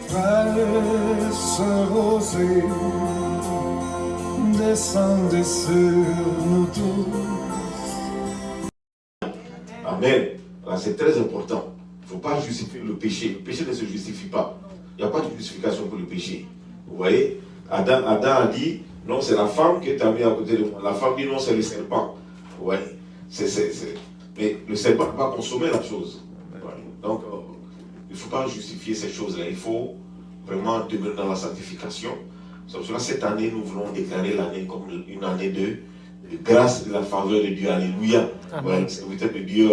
Frères, sœurs, osez, descendez sur nous tous. Amen. Alors, c'est très important. Il ne faut pas justifier le péché. Le péché ne se justifie pas. Il n'y a pas de justification pour le péché. Vous voyez, Adam a dit, non, c'est la femme qui est mis à côté de moi. La femme dit, non, c'est le serpent. Vous voyez, mais le serpent n'a pas consommé la chose. Voilà. Donc, il ne faut pas justifier ces choses-là. Il faut vraiment demeurer dans la sanctification. C'est pour cela, cette année, nous voulons déclarer l'année comme une année de grâce et de la faveur de Dieu. Alléluia. Voilà, le serviteur de Dieu,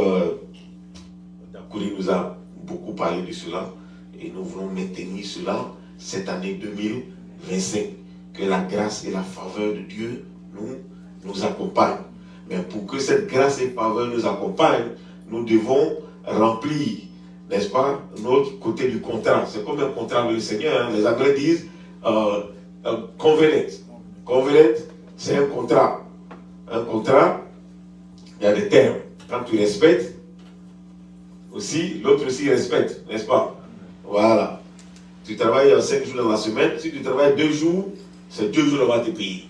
Dakouri nous a beaucoup parlé de cela. Et nous voulons maintenir cela cette année 2025. Que la grâce et la faveur de Dieu nous accompagnent. Mais pour que cette grâce et faveur nous accompagne, nous devons remplir, n'est-ce pas, notre côté du contrat. C'est comme un contrat avec le Seigneur. Hein. Les Anglais disent covenant. Covenant, c'est un contrat. Un contrat, il y a des termes. Quand tu respectes, aussi, l'autre aussi respecte, n'est-ce pas? Voilà. Tu travailles 5 jours dans la semaine. Si tu travailles 2 jours, c'est 2 jours on va te payer.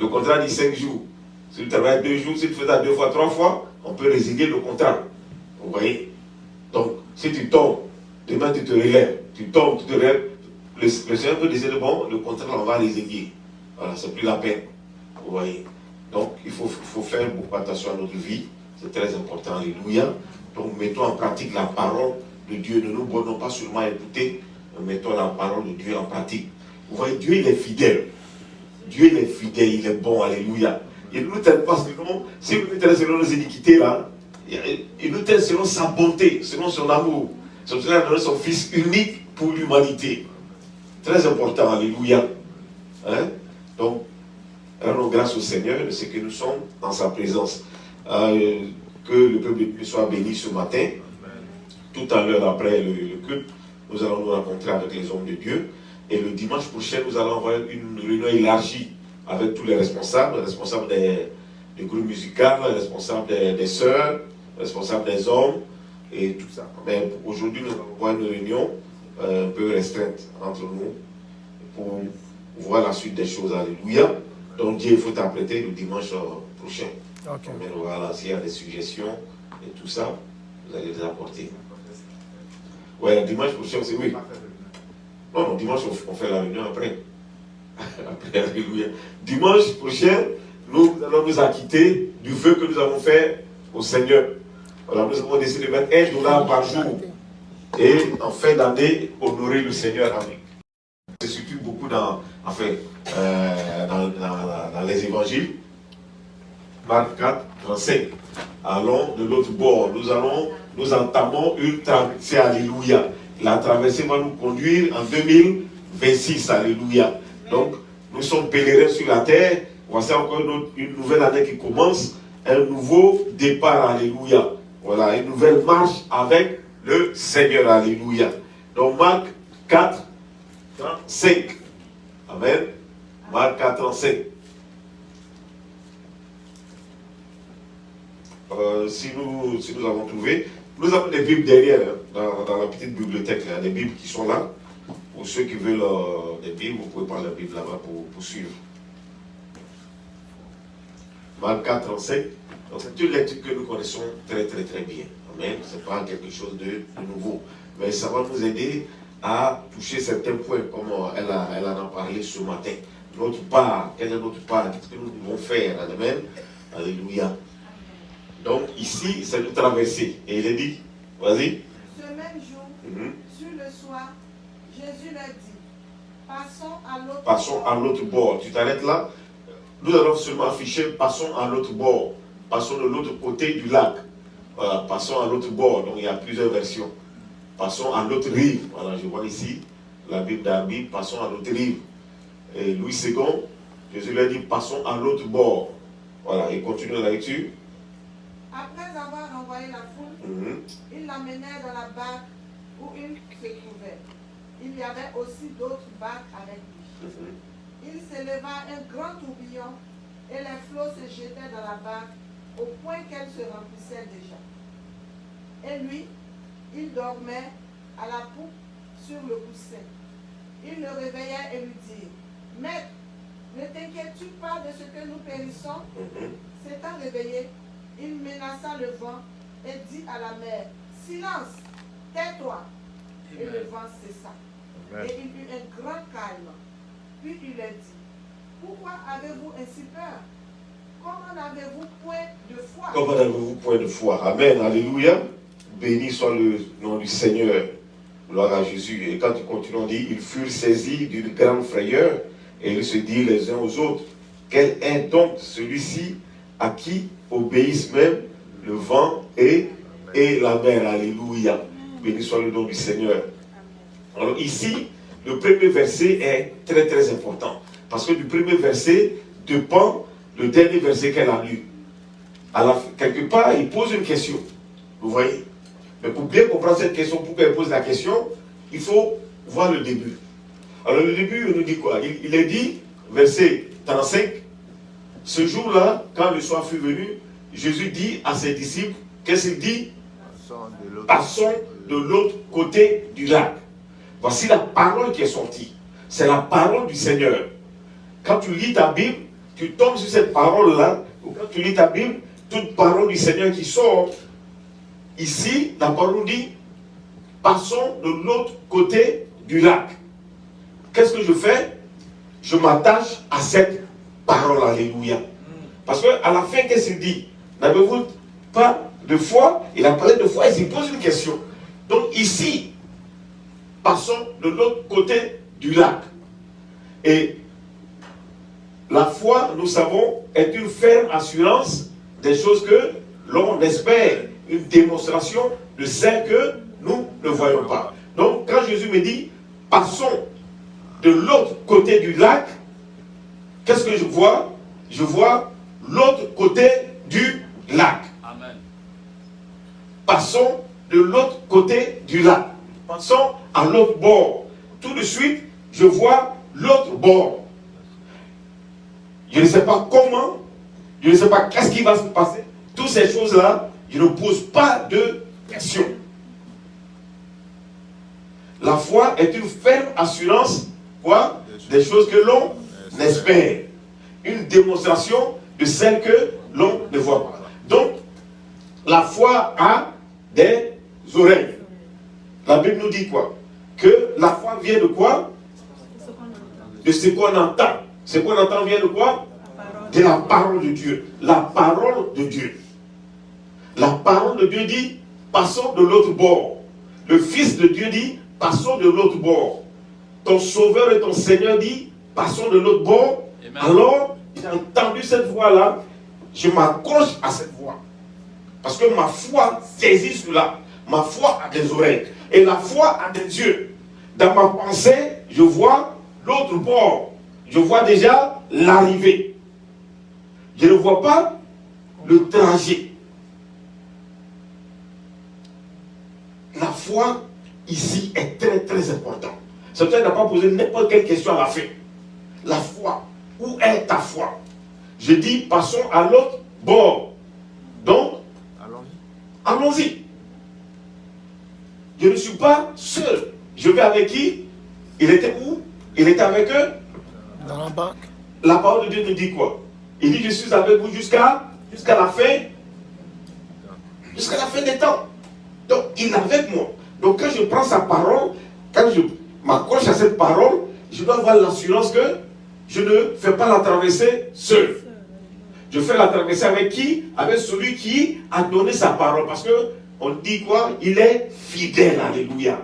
Le contrat dit 5 jours. Si tu travailles 2 jours, si tu fais ça 2 fois, 3 fois, on peut résilier le contrat. Vous voyez? Donc, si tu tombes, demain tu te relèves. Tu tombes, tu te relèves. Le Seigneur peut décider, bon, le contrat, on va résilier. Voilà, c'est plus la peine. Vous voyez? Donc, il faut faire beaucoup attention à notre vie. C'est très important. Alléluia. Donc, mettons en pratique la parole de Dieu. Ne nous bornons pas seulement à écouter, mais mettons la parole de Dieu en pratique. Vous voyez, Dieu, il est fidèle. Dieu, il est fidèle, il est bon. Alléluia. Il ne nous traite pas selon, si nous nous traite selon nos iniquités, là, il nous traite selon sa bonté, selon son amour. C'est pour cela qu'il a donné son Fils unique pour l'humanité. Très important, alléluia. Hein? Donc, rendons grâce au Seigneur de ce que nous sommes dans sa présence. Que le peuple de Dieu soit béni ce matin. Tout à l'heure, après le culte, nous allons nous rencontrer avec les hommes de Dieu. Et le dimanche prochain, nous allons avoir une réunion élargie avec tous les responsables des groupes musicaux, les responsables des sœurs, les responsables des hommes, et tout ça. Mais aujourd'hui, nous allons avoir une réunion un peu restreinte entre nous pour voir la suite des choses. Alléluia. Donc Dieu, il faut t'apprêter le dimanche prochain. Okay. Mais voilà, s'il y a des suggestions et tout ça, vous allez les apporter. Ouais, dimanche prochain, c'est oui. Non, dimanche, on fait la réunion après. Après, alléluia. Dimanche prochain, nous allons nous acquitter du vœu que nous avons fait au Seigneur. Voilà, nous avons décidé de mettre $1 par jour. Et en fin d'année, honorer le Seigneur avec. C'est surtout beaucoup dans les évangiles. Marc 4, 35. Allons de l'autre bord. Nous entamons une traversée, alléluia. La traversée va nous conduire en 2026, alléluia. Donc, nous sommes pèlerins sur la terre. Voici encore une nouvelle année qui commence. Un nouveau départ, alléluia. Voilà, une nouvelle marche avec le Seigneur, alléluia. Donc, Marc 4, 35. Amen. Marc 4, 35. Si nous avons trouvé, nous avons des Bibles derrière, hein, dans la petite bibliothèque, il y a des Bibles qui sont là. Pour ceux qui veulent des Bibles, vous pouvez prendre la Bible là-bas pour suivre. Marc 4, 35. Donc c'est une lecture que nous connaissons très très très bien. Amen. Ce n'est pas quelque chose de nouveau. Mais ça va nous aider à toucher certains points, comme elle en a parlé ce matin. Notre part, quelle est notre part? Qu'est-ce que nous devons faire? Amen. Alléluia. Donc ici, c'est une traversée. Et il est dit, vas-y. Ce même jour, sur le soir, Jésus leur dit, passons à l'autre bord. Tu t'arrêtes là. Nous allons seulement afficher, passons à l'autre bord. Passons de l'autre côté du lac. Voilà, passons à l'autre bord. Donc il y a plusieurs versions. Passons à l'autre rive. Voilà, je vois ici la Bible d'Arbi, passons à l'autre rive. Et Louis II, Jésus lui a dit, passons à l'autre bord. Voilà, et continue la lecture. Après avoir renvoyé la foule, il l'amenait dans la barque où il se trouvait. Il y avait aussi d'autres barques avec lui. Il s'éleva un grand tourbillon et les flots se jetaient dans la barque au point qu'elle se remplissait déjà. Et lui, il dormait à la poupe sur le coussin. Il le réveilla et lui dit, Maître, ne t'inquiètes-tu pas de ce que nous périssons? S'étant réveillé, il menaça le vent et dit à la mer, silence, tais-toi. Et le vent cessa. Et il eut un grand calme. Puis il leur dit, pourquoi avez-vous ainsi peur? Comment n'avez-vous point de foi? Comment n'avez-vous point de foi? Amen, alléluia. Béni soit le nom du Seigneur. Gloire à Jésus. Et quand il continue, on dit, ils furent saisis d'une grande frayeur et ils se dirent les uns aux autres, quel est donc celui-ci à qui obéissent même le vent et la mer? Alléluia. Béni soit le nom du Seigneur. Alors ici, le premier verset est très très important. Parce que du premier verset dépend le dernier verset qu'elle a lu. Quelque part, il pose une question. Vous voyez? Mais pour bien comprendre cette question, pour qu'elle pose la question, il faut voir le début. Alors le début, il nous dit quoi? Il est dit, verset 35, ce jour-là, quand le soir fut venu, Jésus dit à ses disciples, qu'est-ce qu'il dit? Passons de l'autre côté du lac. Voici la parole qui est sortie. C'est la parole du Seigneur. Quand tu lis ta Bible, tu tombes sur cette parole-là, ou quand tu lis ta Bible, toute parole du Seigneur qui sort, ici, la parole dit, passons de l'autre côté du lac. Qu'est-ce que je fais? Je m'attache à cette parole, alléluia. Parce qu'à la fin, qu'est-ce qu'il dit? N'avez-vous pas de foi? Il a parlé de foi, il s'y pose une question. Donc ici, passons de l'autre côté du lac. Et la foi, nous savons, est une ferme assurance des choses que l'on espère, une démonstration de celles que nous ne voyons pas. Donc, quand Jésus me dit, passons de l'autre côté du lac, qu'est-ce que je vois? Je vois l'autre côté du lac. Amen. Passons de l'autre côté du lac. Passons à l'autre bord. Tout de suite, je vois l'autre bord. Je ne sais pas comment, je ne sais pas qu'est-ce qui va se passer. Toutes ces choses-là, je ne pose pas de questions. La foi est une ferme assurance, quoi? Des choses que l'on espère. Une démonstration de celles que l'on ne voit pas. Donc, la foi a des oreilles. La Bible nous dit quoi? Que la foi vient de quoi? De ce qu'on entend. Ce qu'on entend vient de quoi? De la parole de Dieu. La parole de Dieu. La parole de Dieu dit, passons de l'autre bord. Le Fils de Dieu dit, passons de l'autre bord. Ton Sauveur et ton Seigneur dit, passons de l'autre bord. Amen. Alors, j'ai entendu cette voix-là, je m'accroche à cette voix. Parce que ma foi saisit cela. Ma foi a des oreilles. Et la foi a des yeux. Dans ma pensée, je vois l'autre bord. Je vois déjà l'arrivée. Je ne vois pas le trajet. La foi, ici, est très très importante. C'est pour ça qu'il n'a pas posé n'importe quelle question à la fin. La foi. Où est ta foi? Je dis, passons à l'autre bord. Donc, allons-y. Je ne suis pas seul. Je vais avec qui? Il était où? Il était avec eux? Dans la banque. La parole de Dieu nous dit quoi? Il dit, je suis avec vous jusqu'à la fin. Jusqu'à la fin des temps. Donc, il est avec moi. Donc, quand je prends sa parole, quand je m'accroche à cette parole, je dois avoir l'assurance que je ne fais pas la traversée seul. Je fais la traversée avec qui? Avec celui qui a donné sa parole. Parce que on dit quoi? Il est fidèle, alléluia.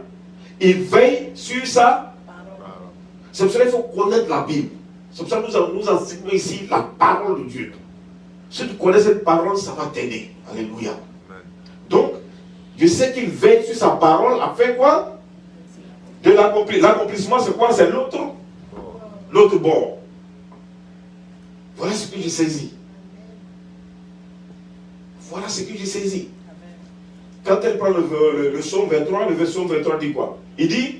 Il veille sur sa parole. C'est pour cela qu'il faut connaître la Bible. C'est pour ça que nous enseignons ici la parole de Dieu. Si tu connais cette parole, ça va t'aider. Alléluia. Donc, je sais qu'il veille sur sa parole afin quoi? De l'accomplir. L'accomplissement, c'est quoi? C'est l'autre bord. Voilà ce que j'ai saisi. Voilà ce que j'ai saisi. Quand elle prend le psaume 23, le verset 23 dit quoi? Il dit,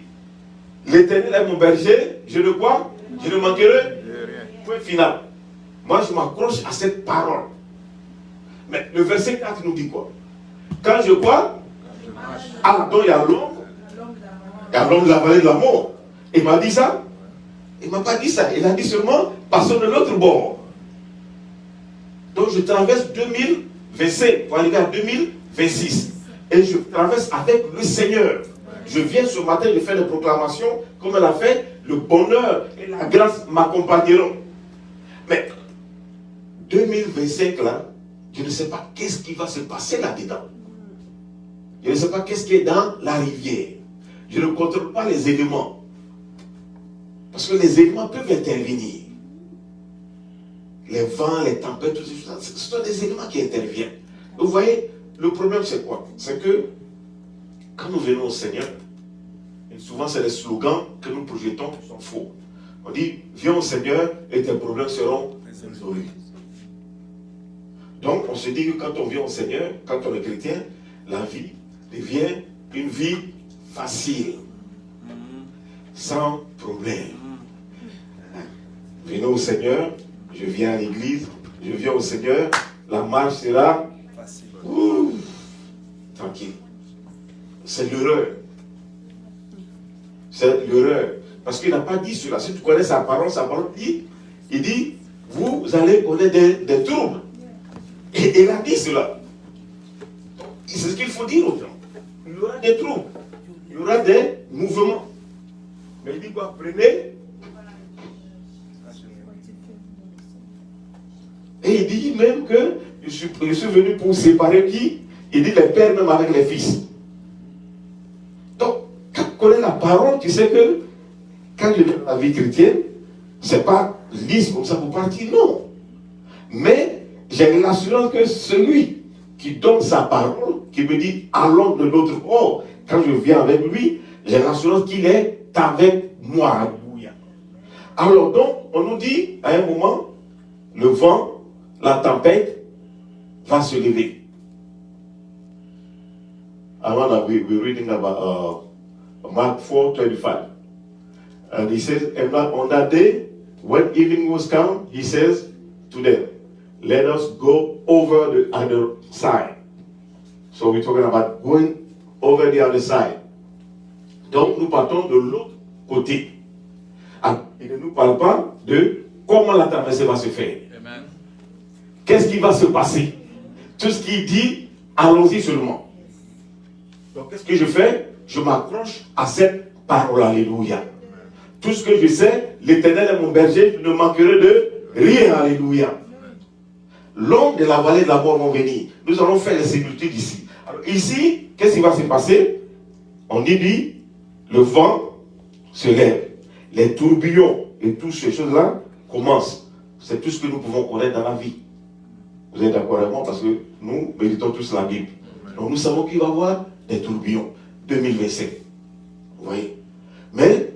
l'Éternel est mon berger, je ne quoi? Je ne manquerai rien. Point final. Moi, je m'accroche à cette parole. Mais le verset 4 nous dit quoi? Quand je quoi? Ah, donc il y a l'ombre Et à l'homme de la vallée de la mort. Il m'a dit ça? Il ne m'a pas dit ça. Il a dit seulement, passons de l'autre bord. Donc je traverse 2025 pour arriver à 2026. Et je traverse avec le Seigneur. Je viens ce matin de faire des proclamations, comme elle a fait, le bonheur et la grâce m'accompagneront. Mais 2025 là, je ne sais pas qu'est-ce qui va se passer là-dedans. Je ne sais pas qu'est-ce qui est dans la rivière. Je ne contrôle pas les éléments. Parce que les éléments peuvent intervenir. Les vents, les tempêtes, tout ça, ce sont des éléments qui interviennent. Vous voyez, le problème c'est quoi? C'est que quand nous venons au Seigneur, et souvent c'est les slogans que nous projetons qui sont faux. On dit, viens au Seigneur et tes problèmes seront résolus. Donc on se dit que quand on vient au Seigneur, quand on est chrétien, la vie devient une vie facile, sans problème. Venez au Seigneur, je viens à l'église, je viens au Seigneur, la marche sera tranquille. C'est l'erreur. C'est l'erreur. Parce qu'il n'a pas dit cela. Si tu connais sa parole dit, il dit, vous allez connaître des troubles. Et il a dit cela. C'est ce qu'il faut dire aux gens. Il y aura des troubles. Il y aura des mouvements. Mais il dit quoi? Prenez. Et il dit même que je suis venu pour séparer qui? Il dit les pères même avec les fils. Donc, quand tu connais la parole, tu sais que quand je viens dans la vie chrétienne, c'est pas lisse comme ça pour partir, non. Mais j'ai l'assurance que celui qui donne sa parole, qui me dit allons de l'autre bord, quand je viens avec lui, j'ai l'assurance qu'il est avec moi. Alléluia. Alors donc, on nous dit à un moment, le vent, la tempête va se lever. Avant, we're reading about Mark 4:25. And he says, and on that day, when evening was come, he says to them, let us go over the other side. So we're talking about going over the other side. Donc nous partons de l'autre côté. Il ne nous parle pas de comment la traversée va se faire. Amen. Qu'est-ce qui va se passer? Tout ce qu'il dit, allons-y seulement. Donc qu'est-ce que je fais? Je m'accroche à cette parole. Alléluia. Tout ce que je sais, l'Éternel est mon berger, je ne manquerai de rien. Alléluia. L'homme de la vallée de la mort vont venir. Nous allons faire les similitudes ici. Alors ici, qu'est-ce qui va se passer? On dit, le vent se lève. Les tourbillons et toutes ces choses-là commencent. C'est tout ce que nous pouvons connaître dans la vie. Vous êtes d'accord avec moi? Parce que nous méditons tous la Bible. Donc nous savons qu'il va y avoir des tourbillons. 2025. Vous voyez? Mais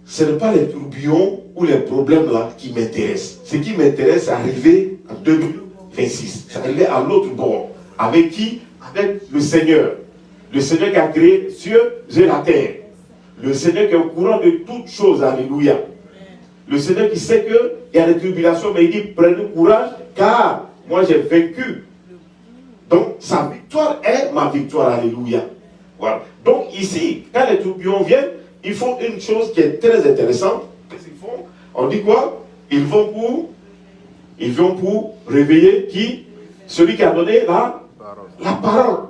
ce n'est pas les tourbillons ou les problèmes là qui m'intéressent. Ce qui m'intéresse, c'est arriver en 2026. C'est arriver à l'autre bord. Avec qui? Avec le Seigneur. Le Seigneur qui a créé les cieux et la terre. Le Seigneur qui est au courant de toutes choses. Alléluia. Le Seigneur qui sait qu'il y a des tribulations, mais il dit, prenez courage, car moi j'ai vaincu. Donc sa victoire est ma victoire. Alléluia. Voilà. Donc ici, quand les tourbillons viennent, ils font une chose qui est très intéressante. Qu'est-ce qu'ils font? On dit quoi? Ils vont pour réveiller qui? Celui qui a donné la parole.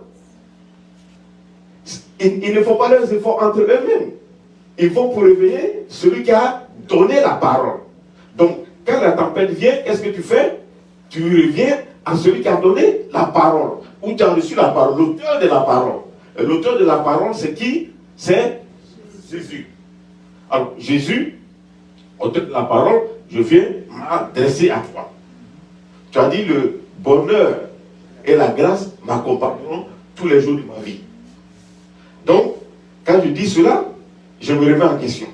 Ils ne font pas leurs efforts entre eux-mêmes. Ils vont pour réveiller celui qui a donné la parole. Donc, quand la tempête vient, qu'est-ce que tu fais? Tu reviens à celui qui a donné la parole. Ou tu as reçu la parole, l'auteur de la parole. Et l'auteur de la parole, c'est qui? C'est Jésus. Alors, Jésus, auteur de la parole, je viens m'adresser à toi. Tu as dit, le bonheur et la grâce m'accompagneront tous les jours de ma vie. Donc, quand je dis cela, je me remets en question.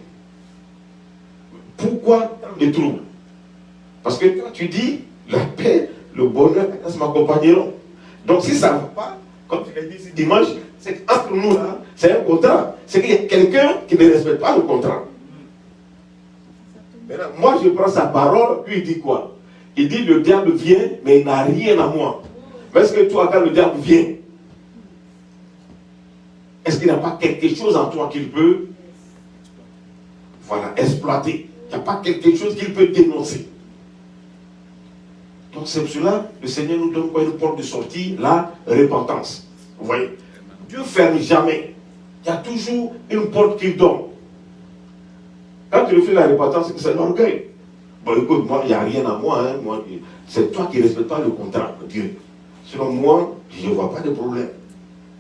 Pourquoi tant de troubles? Parce que quand tu dis, la paix, le bonheur, la grâce m'accompagneront. Donc, si ça ne va pas, comme tu l'as dit ce dimanche, c'est qu'entre nous là, c'est un contrat. C'est qu'il y a quelqu'un qui ne respecte pas le contrat. Maintenant, moi, je prends sa parole, puis il dit quoi? Il dit, le diable vient, mais il n'a rien à moi. Mais est-ce que toi, quand le diable vient, Est-ce qu'il n'y a pas quelque chose en toi qu'il peut, voilà, exploiter? Il n'y a pas quelque chose qu'il peut dénoncer. Donc c'est pour cela que le Seigneur nous donne quoi? Une porte de sortie, la repentance. Vous voyez? Dieu ne ferme jamais. Il y a toujours une porte qu'il donne. Quand tu refais la repentance, c'est l'orgueil. Bon, écoute, moi, il n'y a rien à moi. Hein. Moi, c'est toi qui ne respectes pas le contrat, Dieu. Selon moi, je ne vois pas de problème.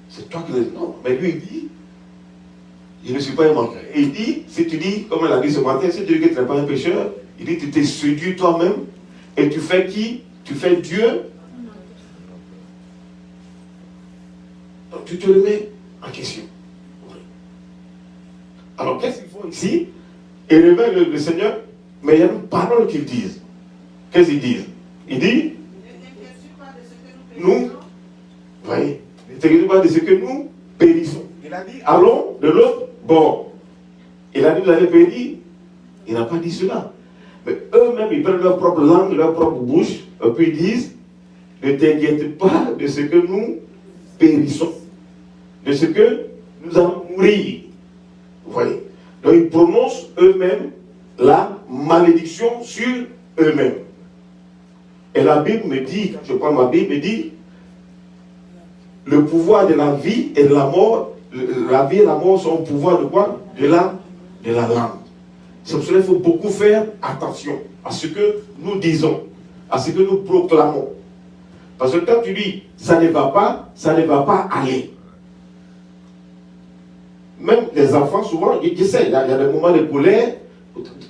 C'est toi qui ne respectes pas. Non, mais lui, il dit, je ne suis pas un menteur. Et il dit, si tu dis, comme elle a dit ce matin, si tu dis que tu n'es pas un pécheur, il dit, tu t'es séduit toi-même et tu fais qui? Tu fais Dieu. Donc tu te remets en question. Alors qu'est-ce qu'ils font ici? Ils révèlent le Seigneur, mais il y a une parole qu'ils disent. Qu'est-ce qu'ils disent? Il dit, nous, voyez, ne t'inquiète pas de ce que nous périssons. Il a dit, allons de l'autre bord. Il a dit, vous allez périr. Il n'a pas dit cela. Mais eux-mêmes, ils prennent leur propre langue, leur propre bouche, et puis ils disent, ne t'inquiète pas de ce que nous périssons, de ce que nous allons mourir. Vous voyez? Donc ils prononcent eux-mêmes la malédiction sur eux-mêmes. Et la Bible me dit, quand je prends ma Bible, me dit, le pouvoir de la vie et de la mort, la vie et la mort sont au pouvoir de quoi? De la langue. C'est pour cela qu'il faut beaucoup faire attention à ce que nous disons, à ce que nous proclamons. Parce que quand tu dis, ça ne va pas aller. Même les enfants, souvent, ils essaient. Il y a des moments de colère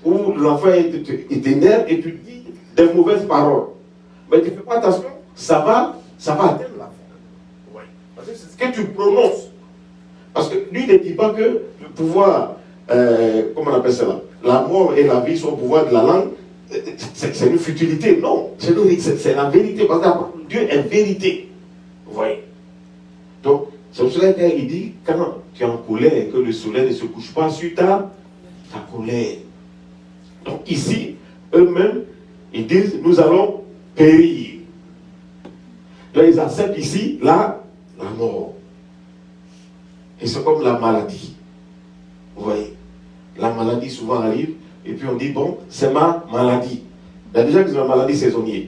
où l'enfant est énervé et tu dis des mauvaises paroles. Mais tu ne fais pas attention, ça va atteindre l'enfant. Ouais. Parce que c'est ce que tu prononces. Parce que lui ne dit pas que le pouvoir, comment on appelle ça là, la mort et la vie sont au pouvoir de la langue, c'est une futilité. Non, c'est la vérité. Parce que Dieu est vérité. Vous voyez? Donc, c'est pour cela qu'il dit, quand tu es en colère et que le soleil ne se couche pas sur ta colère. Donc ici, eux-mêmes, ils disent, nous allons périr. Donc ils acceptent ici la mort. Et c'est comme la maladie. Vous voyez? La maladie souvent arrive, et puis on dit, bon, c'est ma maladie. Il y a des gens qui ont une maladie saisonnière.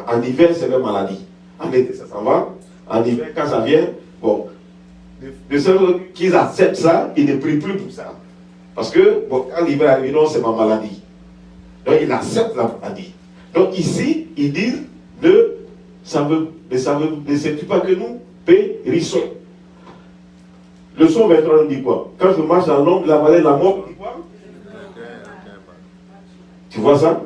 En hiver, c'est leur maladie. En été, ça s'en va. En hiver, quand ça vient, bon, de ceux qui acceptent ça, ils ne prient plus pour ça. Parce que, bon, quand l'hiver arrive, non, c'est ma maladie. Donc, ils acceptent la maladie. Donc, ici, ils disent, ne sais-tu pas que nous périssons. Le psaume 23 nous dit quoi? Quand je marche dans l'ombre de la vallée de la mort, quoi? Tu vois ça?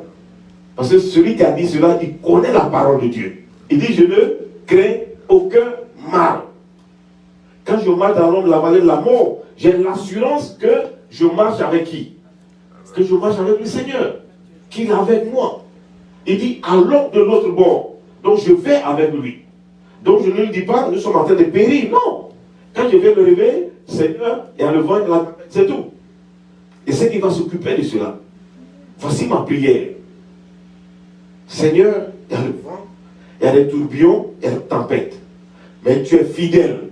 Parce que celui qui a dit cela, il connaît la parole de Dieu. Il dit, je ne crains aucun mal. Quand je marche dans l'ombre de la vallée de la mort, j'ai l'assurance que je marche avec qui? Que je marche avec le Seigneur, qui est avec moi. Il dit, allons de l'autre bord. Donc je vais avec lui. Donc je ne lui dis pas, nous sommes en train de périr. Non. Quand je vais me réveiller, Seigneur, il y a le vent, c'est tout. Et c'est qui va s'occuper de cela. Voici ma prière. Seigneur, il y a le vent, il y a des tourbillons, il y a des tempêtes. Mais tu es fidèle.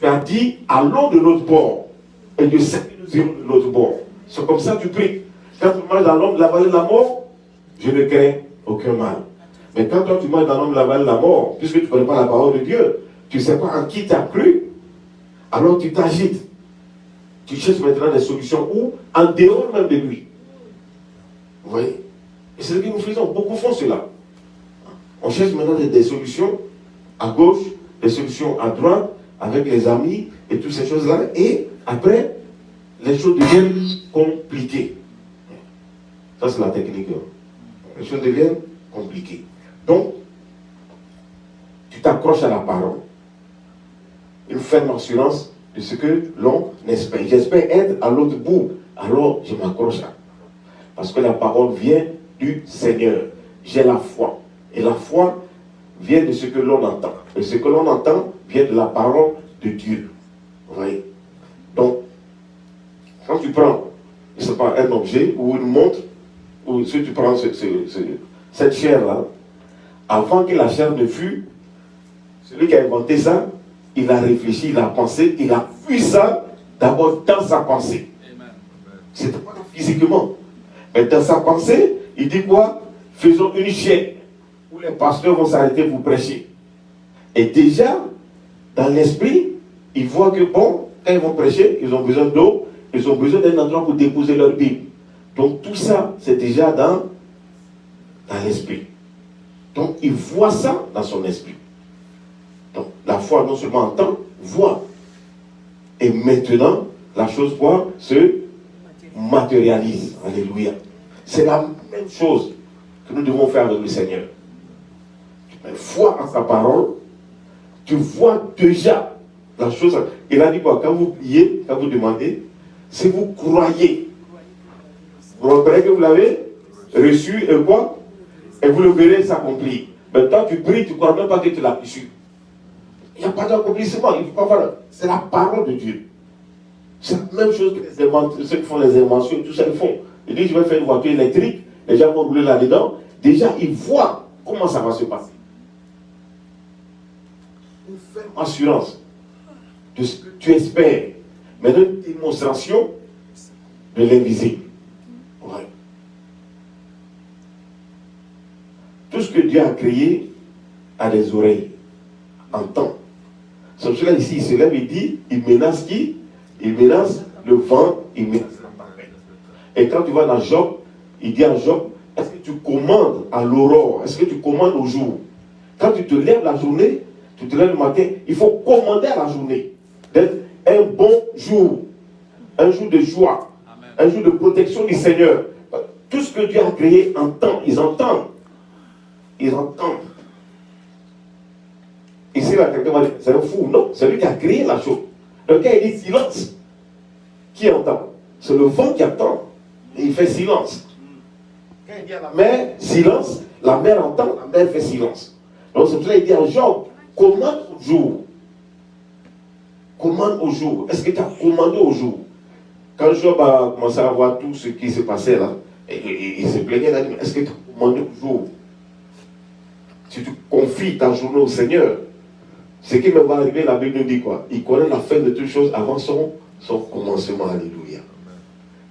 Tu as dit, allons de l'autre bord. Et je sais que nous irons de l'autre bord. C'est comme ça que tu pries. Quand tu marches dans l'ombre de la vallée de la mort, je ne crains aucun mal. Mais quand toi tu marches dans l'ombre de la vallée de la mort, puisque tu ne connais pas la parole de Dieu, tu ne sais pas en qui tu as cru, alors tu t'agites. Tu cherches maintenant des solutions où, en dehors même de lui. Vous voyez? Et c'est ce que nous faisons. Beaucoup font cela. On cherche maintenant des solutions à gauche, des solutions à droite, avec les amis et toutes ces choses-là. Et après, les choses deviennent compliquées. Ça, c'est la technique. Les choses deviennent compliquées. Donc, tu t'accroches à la parole. Une ferme assurance de ce que l'on espère. J'espère être à l'autre bout. Alors, je m'accroche à. Parce que la parole vient du Seigneur. J'ai la foi. Et la foi vient de ce que l'on entend. Et ce que l'on entend vient de la parole de Dieu. Vous voyez? Donc, quand tu prends, je ne sais pas, un objet ou une montre, ou si tu prends cette chair-là, avant que la chair ne fût, celui qui a inventé ça, il a réfléchi, il a pensé, il a puissant d'abord dans sa pensée. C'est pas physiquement. Mais dans sa pensée, il dit quoi? Faisons une chaîne où les pasteurs vont s'arrêter pour prêcher. Et déjà, dans l'esprit, ils voient que bon, quand ils vont prêcher, ils ont besoin d'eau, ils ont besoin d'un endroit pour déposer leur Bible. Donc tout ça, c'est déjà dans l'esprit. Donc il voit ça dans son esprit. Donc la foi non seulement entend, voit. Et maintenant, la chose quoi? Se matérialise. Alléluia. C'est la même chose que nous devons faire avec le Seigneur. Tu mets foi en sa parole, tu vois déjà la chose. Il a dit quoi? Quand vous priez, quand vous demandez, si vous croyez, vous reprenez que vous l'avez reçu et quoi? Et vous le verrez s'accomplir. Maintenant tu pries, tu ne crois même pas que tu l'as reçu. Il n'y a pas d'accomplissement. Il faut pas voir. C'est la parole de Dieu. C'est la même chose que ceux qui font les inventions, tout ça, ils font. Ils disent, je vais faire une voiture électrique, les gens vont rouler là-dedans. Déjà, ils voient comment ça va se passer. Une ferme assurance de ce que tu espères, mais une démonstration de l'invisible. Ouais. Tout ce que Dieu a créé a des oreilles, entend. C'est pour cela ici, il se lève et dit, il menace qui? Il menace le vent, il menace la tempête. Et quand tu vas dans Job, il dit à Job, est-ce que tu commandes à l'aurore? Est-ce que tu commandes au jour? Quand tu te lèves la journée, tu te lèves le matin, il faut commander à la journée d'être un bon jour, un jour de joie, un jour de protection du Seigneur. Tout ce que Dieu a créé entend, ils entendent. Ils entendent. Ici, là, quelqu'un va dire, c'est un fou. Non, c'est lui qui a créé la chose. Donc, quand il dit silence, qui entend? C'est le vent qui entend. Et il fait silence. Quand il dit à la mer, silence, la mer entend, la mer fait silence. Donc, c'est pour ça qu'il dit à Job, commande au jour. Commande au jour. Est-ce que tu as commandé au jour? Quand Job a commencé à voir tout ce qui se passait là, il se plaignait, il a dit, est-ce que tu as commandé au jour? Si tu confies ta journée au Seigneur, ce qui me va arriver, la Bible nous dit quoi? Il connaît la fin de toutes choses avant son commencement. Alléluia.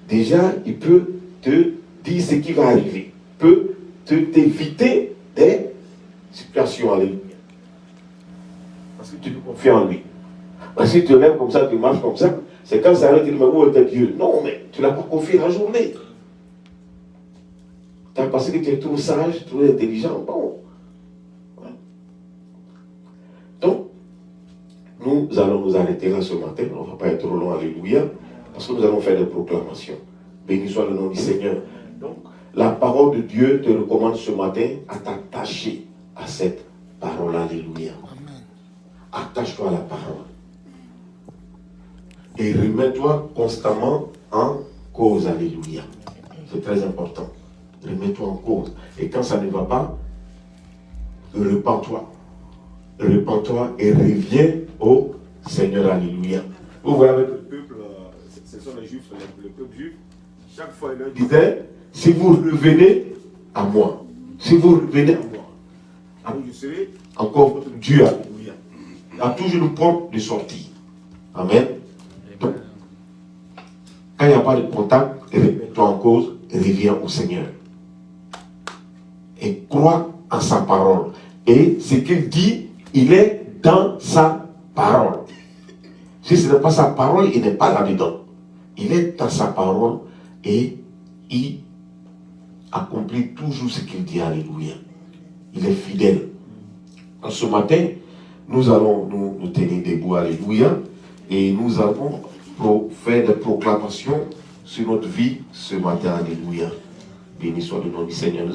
Déjà, il peut te dire ce qui va arriver. Il peut t'éviter des situations. Alléluia. Parce que tu te confies en lui. Parce que si tu te lèves comme ça, tu marches comme ça, c'est quand ça arrive, tu dis, mais où est Dieu? Non, mais tu ne l'as pas confié la journée. Tu as pensé que tu es trop sage, trop intelligent. Bon. Donc, nous allons nous arrêter là ce matin. On ne va pas être trop long, alléluia, parce que nous allons faire des proclamations. Béni soit le nom du Seigneur. Donc, la parole de Dieu te recommande ce matin à t'attacher à cette parole, alléluia. Attache-toi à la parole. Et remets-toi constamment en cause, alléluia. C'est très important. Remets-toi en cause. Et quand ça ne va pas, repens-toi. Repens-toi et reviens au Seigneur, alléluia. Vous voyez avec le peuple, ce sont les Juifs, le peuple juif, chaque fois il leur disait, si vous revenez à moi, si vous revenez à moi, alors je serai encore votre Dieu, alléluia. Il y a toujours une porte de sortie. Amen. Donc, quand il n'y a pas de contact, remets-toi en cause, reviens au Seigneur. Et crois en sa parole. Et ce qu'il dit, il est dans sa parole. Si ce n'est pas sa parole, il n'est pas là-dedans. Il est dans sa parole et il accomplit toujours ce qu'il dit. Alléluia. Il est fidèle. En ce matin, nous allons nous tenir debout. Alléluia. Et nous allons faire des proclamations sur notre vie ce matin. Alléluia. Béni soit le nom du Seigneur.